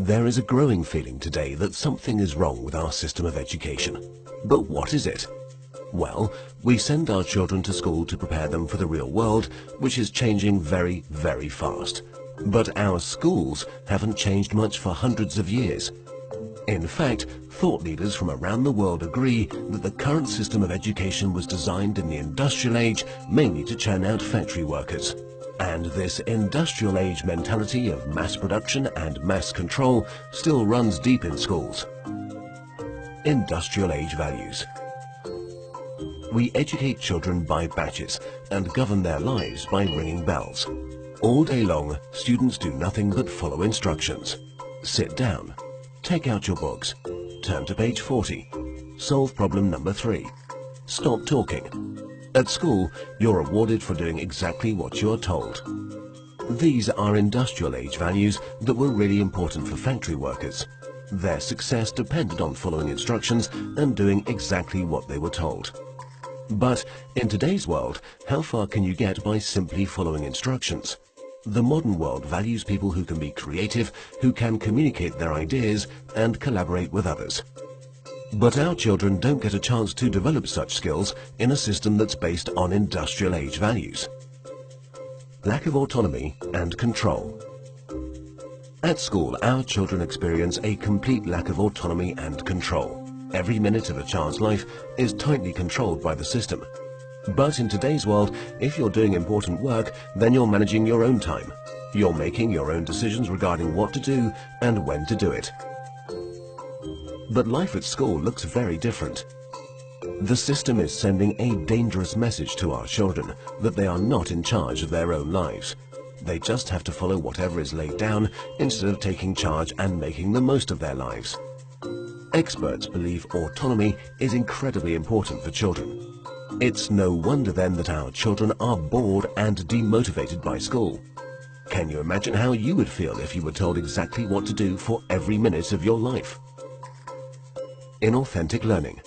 There is a growing feeling today that something is wrong with our system of education. But what is it? Well, we send our children to school to prepare them for the real world, which is changing very, very fast. But our schools haven't changed much for hundreds of years. In fact, thought leaders from around the world agree that the current system of education was designed in the industrial age mainly to churn out factory workers. And this industrial age mentality of mass production and mass control still runs deep in schools. Industrial age values. We educate children by batches and govern their lives by ringing bells. All day long, students do nothing but follow instructions. Sit down. Take out your books. Turn to page 40. Solve problem number 3. Stop talking. At school, you're rewarded for doing exactly what you're told. These are industrial age values that were really important for factory workers. Their success depended on following instructions and doing exactly what they were told. But in today's world, how far can you get by simply following instructions? The modern world values people who can be creative, who can communicate their ideas and collaborate with others. But our children don't get a chance to develop such skills in a system that's based on industrial age values. Lack of autonomy and control. At school, our children experience a complete lack of autonomy and control. Every minute of a child's life is tightly controlled by the system. But in today's world, if you're doing important work, then you're managing your own time. You're making your own decisions regarding what to do and when to do it. But life at school looks very different. The system is sending a dangerous message to our children that they are not in charge of their own lives. They just have to follow whatever is laid down instead of taking charge and making the most of their lives. Experts believe autonomy is incredibly important for children. It's no wonder then that our children are bored and demotivated by school. Can you imagine how you would feel if you were told exactly what to do for every minute of your life? Inauthentic learning.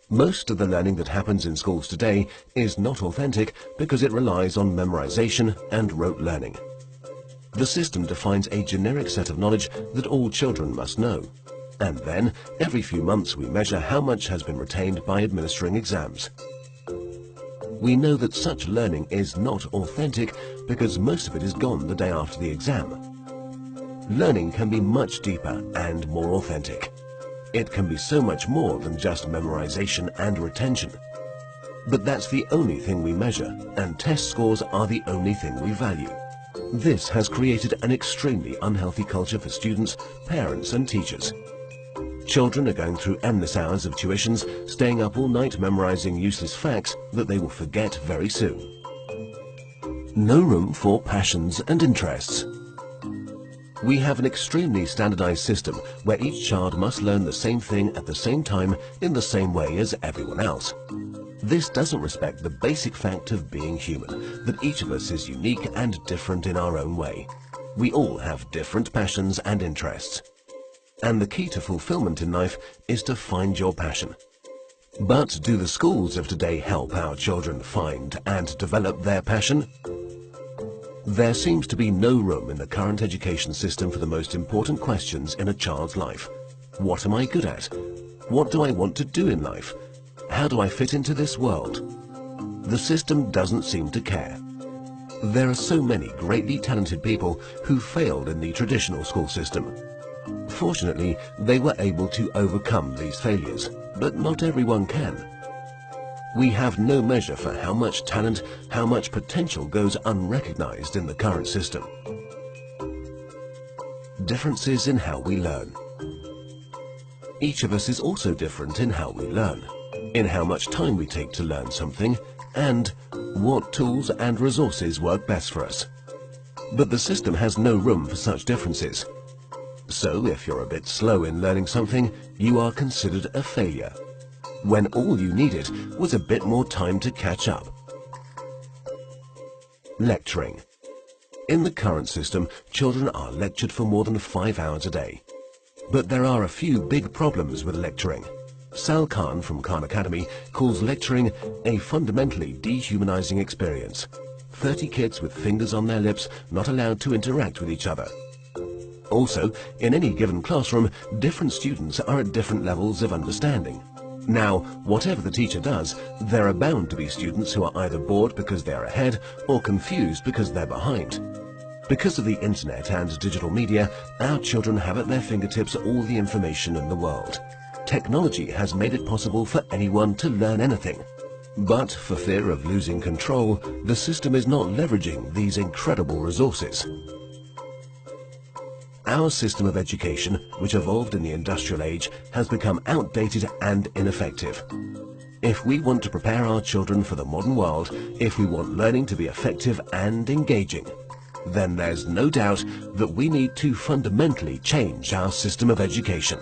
Most of the learning that happens in schools today is not authentic because it relies on memorization and rote learning. The system defines a generic set of knowledge that all children must know. And then, every few months we measure how much has been retained by administering exams. We know that such learning is not authentic because most of it is gone the day after the exam. Learning can be much deeper and more authentic. It can be so much more than just memorization and retention. But that's the only thing we measure, and test scores are the only thing we value. This has created an extremely unhealthy culture for students, parents and teachers. Children are going through endless hours of tuitions, staying up all night memorizing useless facts that they will forget very soon. No room for passions and interests. We have an extremely standardized system where each child must learn the same thing at the same time in the same way as everyone else. This doesn't respect the basic fact of being human, that each of us is unique and different in our own way. We all have different passions and interests. And the key to fulfillment in life is to find your passion. But do the schools of today help our children find and develop their passion? There seems to be no room in the current education system for the most important questions in a child's life. What am I good at? What do I want to do in life? How do I fit into this world? The system doesn't seem to care. There are so many greatly talented people who failed in the traditional school system. Fortunately, they were able to overcome these failures, but not everyone can. We have no measure for how much talent, how much potential goes unrecognized in the current system. Differences in how we learn. Each of us is also different in how we learn, in how much time we take to learn something, and what tools and resources work best for us. But the system has no room for such differences. So if you're a bit slow in learning something, you are considered a failure, when all you needed was a bit more time to catch up. Lecturing. In the current system, children are lectured for more than 5 hours a day. But there are a few big problems with lecturing. Sal Khan from Khan Academy calls lecturing a fundamentally dehumanizing experience. 30 kids with fingers on their lips, not allowed to interact with each other. Also, in any given classroom, different students are at different levels of understanding. Now, whatever the teacher does, there are bound to be students who are either bored because they are ahead or confused because they're behind. Because of the internet and digital media, our children have at their fingertips all the information in the world. Technology has made it possible for anyone to learn anything. But for fear of losing control, the system is not leveraging these incredible resources. Our system of education, which evolved in the industrial age, has become outdated and ineffective. If we want to prepare our children for the modern world, if we want learning to be effective and engaging, then there's no doubt that we need to fundamentally change our system of education.